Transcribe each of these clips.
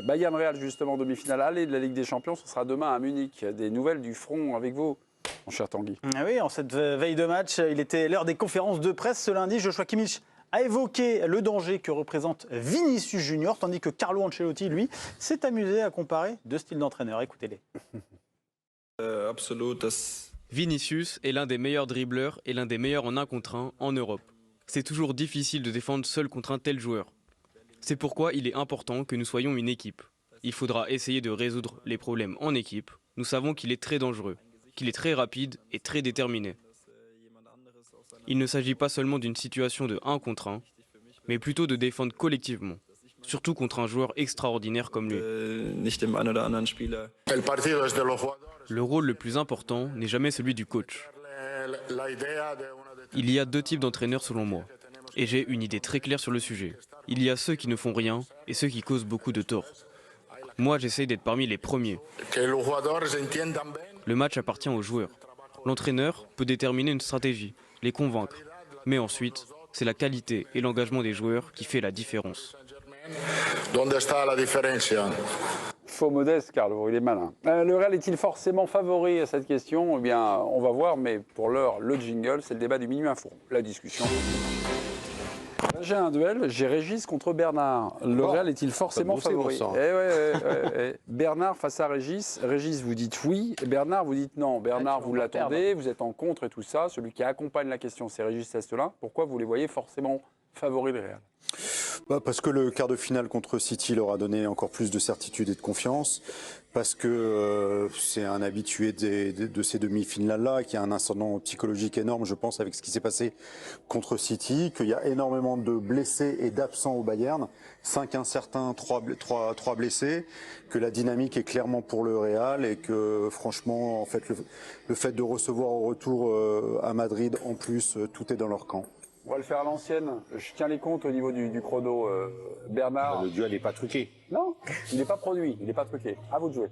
Bayern-Real, justement, demi-finale aller de la Ligue des Champions, ce sera demain à Munich. Des nouvelles du front avec vous, mon cher Tanguy. Ah oui, en cette veille de match, il était l'heure des conférences de presse ce lundi. Joshua Kimmich a évoqué le danger que représente Vinicius Junior, tandis que Carlo Ancelotti, lui, s'est amusé à comparer deux styles d'entraîneurs. Écoutez-les. Vinicius est l'un des meilleurs dribbleurs et l'un des meilleurs en 1 contre 1 en Europe. C'est toujours difficile de défendre seul contre un tel joueur. C'est pourquoi il est important que nous soyons une équipe. Il faudra essayer de résoudre les problèmes en équipe. Nous savons qu'il est très dangereux, qu'il est très rapide et très déterminé. Il ne s'agit pas seulement d'une situation de 1 contre 1, mais plutôt de défendre collectivement, surtout contre un joueur extraordinaire comme lui. Le rôle le plus important n'est jamais celui du coach. Il y a 2 types d'entraîneurs selon moi, et j'ai une idée très claire sur le sujet. Il y a ceux qui ne font rien et ceux qui causent beaucoup de tort. Moi, j'essaye d'être parmi les premiers. Le match appartient aux joueurs. L'entraîneur peut déterminer une stratégie, les convaincre. Mais ensuite, c'est la qualité et l'engagement des joueurs qui fait la différence. Faux modeste, Carlo, il est malin. Le Real est-il forcément favori à cette question? Eh bien, on va voir, mais pour l'heure, le jingle, c'est le débat du Minuit Info. La discussion. J'ai un duel, j'ai Régis contre Bernard. Le Real est-il forcément favori? Bernard face à Régis. Régis, vous dites oui. Bernard, vous dites non. Bernard, vous l'attendez, vous êtes en contre et tout ça. Celui qui accompagne la question, c'est Régis Estelin. Pourquoi vous les voyez forcément favoris, le Real? Parce que le quart de finale contre City leur a donné encore plus de certitude et de confiance, parce que c'est un habitué de ces demi-finales-là, qui a un ascendant psychologique énorme, je pense, avec ce qui s'est passé contre City, qu'il y a énormément de blessés et d'absents au Bayern, 5 incertains, 3 blessés, que la dynamique est clairement pour le Real et que franchement, en fait, le fait de recevoir au retour à Madrid, en plus, tout est dans leur camp. On va le faire à l'ancienne. Je tiens les comptes au niveau du chrono. Bernard. Le duel n'est pas truqué. Non, il n'est pas produit, il n'est pas truqué. À vous de jouer.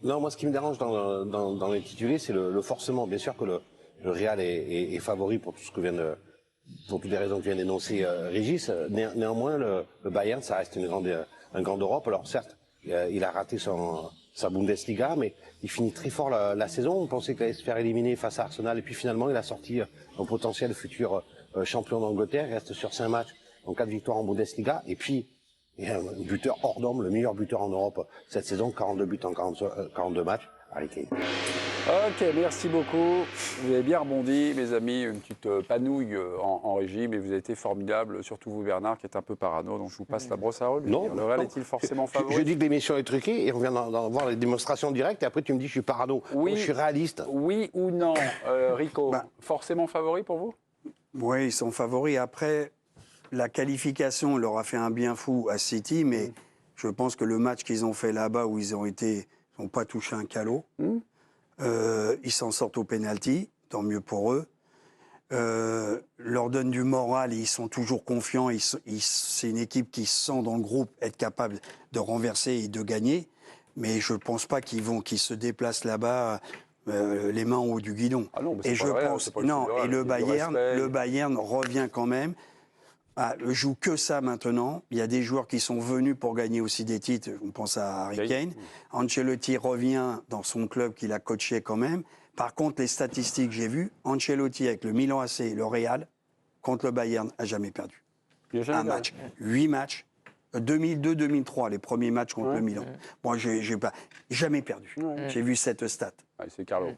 Non, moi, ce qui me dérange dans l'intitulé, c'est le forcément. Bien sûr que le Real est favori pour tout ce que pour toutes les raisons que vient d'énoncer Régis. Néanmoins, le Bayern, ça reste un grand Europe. Alors certes, il a raté sa Bundesliga, mais il finit très fort la saison. On pensait qu'il allait se faire éliminer face à Arsenal, et puis finalement, il a sorti un potentiel futur champion d'Angleterre. Il reste sur 5 matchs, donc 4 victoires en Bundesliga, et puis il y a un buteur hors norme, le meilleur buteur en Europe cette saison, 42 buts en 42 matchs, Harry Kane. Ok, merci beaucoup. Vous avez bien rebondi, mes amis, une petite panouille en régie, mais vous avez été formidable, surtout vous, Bernard, qui est un peu parano, donc je vous passe la brosse à rebut. Le Real est-il forcément favori? Je dis que l'émission est truquée, et on vient d'en voir les démonstrations directes, et après tu me dis que je suis parano. Oui, donc, je suis réaliste. Oui ou non, Rico? Forcément favori pour vous? Oui, ils sont favoris. Après, la qualification leur a fait un bien fou à City, mais je pense que le match qu'ils ont fait là-bas, où ils n'ont pas touché un calot, ils s'en sortent au pénalty, tant mieux pour eux. Leur donne du moral, ils sont toujours confiants. C'est une équipe qui sent dans le groupe être capable de renverser et de gagner, mais je ne pense pas qu'ils se déplacent là-bas les mains en haut du guidon. Ah non, et je pense et le Bayern revient quand même. Joue que ça maintenant. Il y a des joueurs qui sont venus pour gagner aussi des titres. On pense à Harry Kane. Ancelotti revient dans son club qu'il a coaché quand même. Par contre, les statistiques que j'ai vues, Ancelotti avec le Milan AC et le Real contre le Bayern a jamais perdu. Un match, 8 matchs. 2002-2003, les premiers matchs contre le Milan. Moi, j'ai pas jamais perdu. J'ai vu cette stat. C'est Carlo.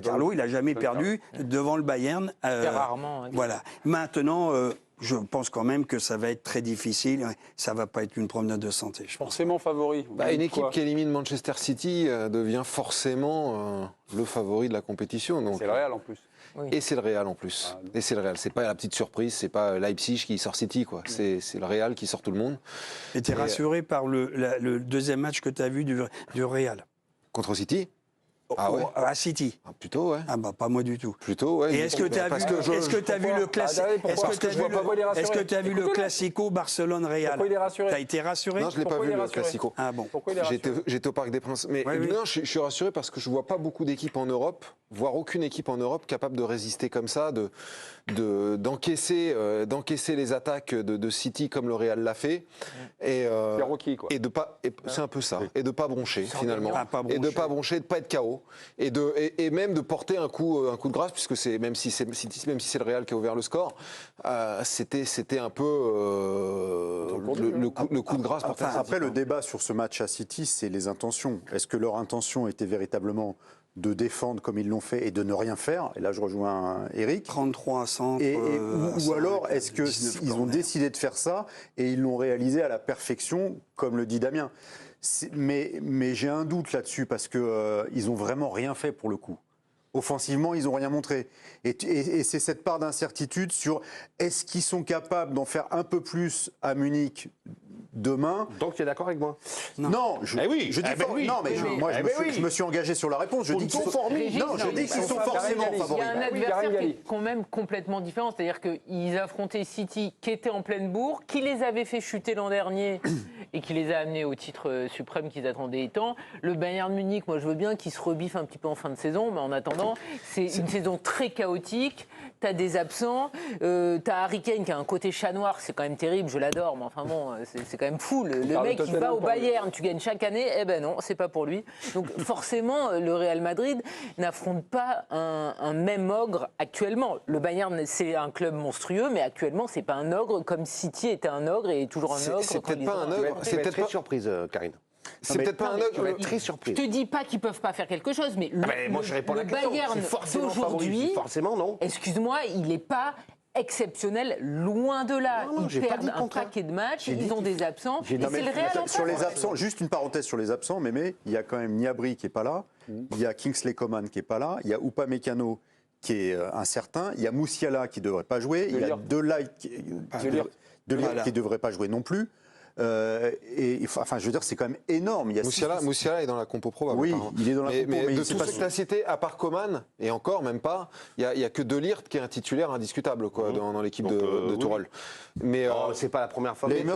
Carlo, il n'a jamais perdu devant le Bayern. Rarement. Voilà. Maintenant, je pense quand même que ça va être très difficile. Ça ne va pas être une promenade de santé. Forcément favori. Une équipe qui élimine Manchester City devient forcément le favori de la compétition. C'est le Real en plus. Oui. Et c'est le Real en plus. Et c'est le Real. C'est pas la petite surprise, c'est pas Leipzig qui sort City, quoi. C'est le Real qui sort tout le monde. Et tu es rassuré par le deuxième match que tu as vu du Real? Contre City? Ah ouais. À City. Ah, plutôt, ouais. Ah bah pas moi du tout. Plutôt, ouais. Et est-ce que tu as vu, le classico? Parce que je vois pas, il est rassuré. Est-ce que tu as vu le classico Barcelone-Real? Pourquoi il est rassuré? T'as été rassuré? Non, je l'ai pas Pourquoi vu il est le rassuré? Classico. Ah bon. Pourquoi il est rassuré? J'étais au Parc des Princes. Mais Oui, oui. non, je suis rassuré parce que je vois pas beaucoup d'équipes en Europe, voire aucune équipe en Europe capable de résister comme ça, d'encaisser les attaques de City comme le Real l'a fait. Et, C'est Rocky, quoi. et de pas, c'est un peu ça. Et de pas broncher finalement. Ah, pas Et de broncher. pas broncher, de pas être KO. Et même de porter un coup de grâce, puisque même si c'est le Real qui a ouvert le score, c'était un peu le coup de grâce. porté à Après, City. le débat sur ce match à City, c'est les intentions. Est-ce que leur intention était véritablement de défendre comme ils l'ont fait et de ne rien faire? Et là, je rejoins Eric. 33 centres. Ou alors, est-ce qu'ils ont décidé de faire ça et ils l'ont réalisé à la perfection, comme le dit Damien? Mais j'ai un doute là-dessus parce qu'ils n'ont vraiment rien fait pour le coup. Offensivement, ils n'ont rien montré. Et c'est cette part d'incertitude sur est-ce qu'ils sont capables d'en faire un peu plus à Munich demain? Donc tu es d'accord avec moi? Non, je dis oui. non, mais je me suis engagé sur la réponse. Je dis qu'ils sont, non, je dis qu'ils sont forcément Il y favoris. a un adversaire qui est quand même complètement différent. C'est-à-dire qu'ils affrontaient City qui était en pleine bourre, qui les avait fait chuter l'an dernier et qui les a amenés au titre suprême qu'ils attendaient tant. Le Bayern Munich, moi je veux bien qu'ils se rebiffe un petit peu en fin de saison, mais en attendant, c'est une saison très chaotique. T'as des absents, t'as Harry Kane qui a un côté chat noir, c'est quand même terrible, je l'adore, mais enfin bon, c'est quand même fou. Le mec qui va au Bayern, tu gagnes chaque année, eh ben non, c'est pas pour lui. Donc forcément, le Real Madrid n'affronte pas un même ogre actuellement. Le Bayern, c'est un club monstrueux, mais actuellement, c'est pas un ogre comme City était un ogre et est toujours un ogre. C'est peut-être pas un ogre. C'est peut-être très surprise, Karine. C'est peut-être pas un Tu vas ogre. être très surprise. Je te dis pas qu'ils peuvent pas faire quelque chose, mais Moi, je réponds à la question. Bayern C'est forcément favori. d'aujourd'hui, Forcément, non. excuse-moi, il n'est pas exceptionnel, loin de là. Non, j'ai Ils pas dit perdent le un contraire. paquet de matchs, J'ai dit ils ont qu'il- des absents, et J'ai dit- c'est le Real en Sur face. les absents, juste une parenthèse sur les absents, mais il y a quand même Niabri qui est pas là, il y a Kingsley Coman qui est pas là, il y a Upamecano qui est incertain, il y a Moussiala qui devrait pas jouer, il y a Delay qui devrait pas jouer non plus. Enfin, je veux dire, c'est quand même énorme. Il y a Moussiala est dans la compo probable. Oui, apparemment. il est dans la compo, mais de c'est tous pas ceux que tu as cités, à part Coman, et encore même pas, il y a que De Ligt qui est un titulaire indiscutable quoi, dans l'équipe de Tourelle. Mais C'est pas la première fois. Leimer,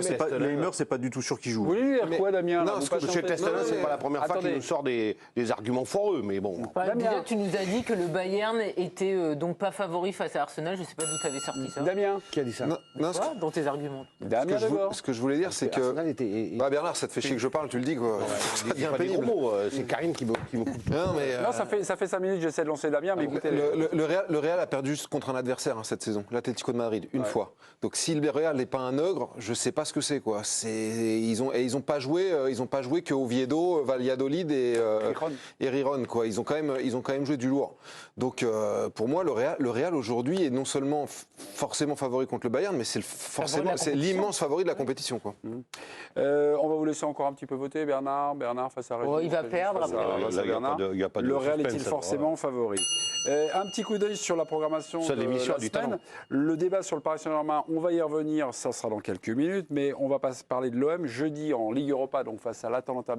c'est pas du tout sûr qu'il joue. Vous voulez lui dire quoi, Damien? non, là, ce vous que patientez. Monsieur Testament, Non, c'est mais- pas la première fois qu'il Attendez. nous sort des arguments foreux, mais bon. Déjà, tu nous as dit que le Bayern était donc pas favori face à Arsenal. Je sais pas d'où tu avais sorti ça. Damien. Qui a dit ça? Non, Quoi, dans tes arguments. Damien d'abord. ce que je voulais dire, c'est que. Arsenal était. Bah Bernard, ça te fait chier que je parle, tu le dis quoi. Ça devient pas des gros pénible. mots, c'est Karine qui me coupe. Non, mais, Non, ça fait 5 minutes, j'essaie de lancer Damien, mais écoutez. le Real a perdu contre un adversaire cette saison, l'Atlético de Madrid, une fois. Donc si le Real n'est pas un ogre, je sais pas ce que c'est quoi. Ils ont pas joué que Oviedo, Valladolid et Riron quoi. Ils ont quand même joué du lourd. Donc pour moi le Real aujourd'hui est non seulement forcément favori contre le Bayern, mais c'est l'immense favori de la compétition quoi. On va vous laisser encore un petit peu voter, Bernard face à Régis. Oh, il va perdre, Face à- après. face à Bernard. Il y a pas de Le Real suspense, est-il alors, forcément favori? Un petit coup d'œil sur la programmation Ça, de l'émission la a du semaine. talent. Le débat sur le Paris Saint-Germain, on va y revenir, ça sera dans quelques minutes, mais on va pas parler de l'OM jeudi en Ligue Europa, donc face à l'Atalanta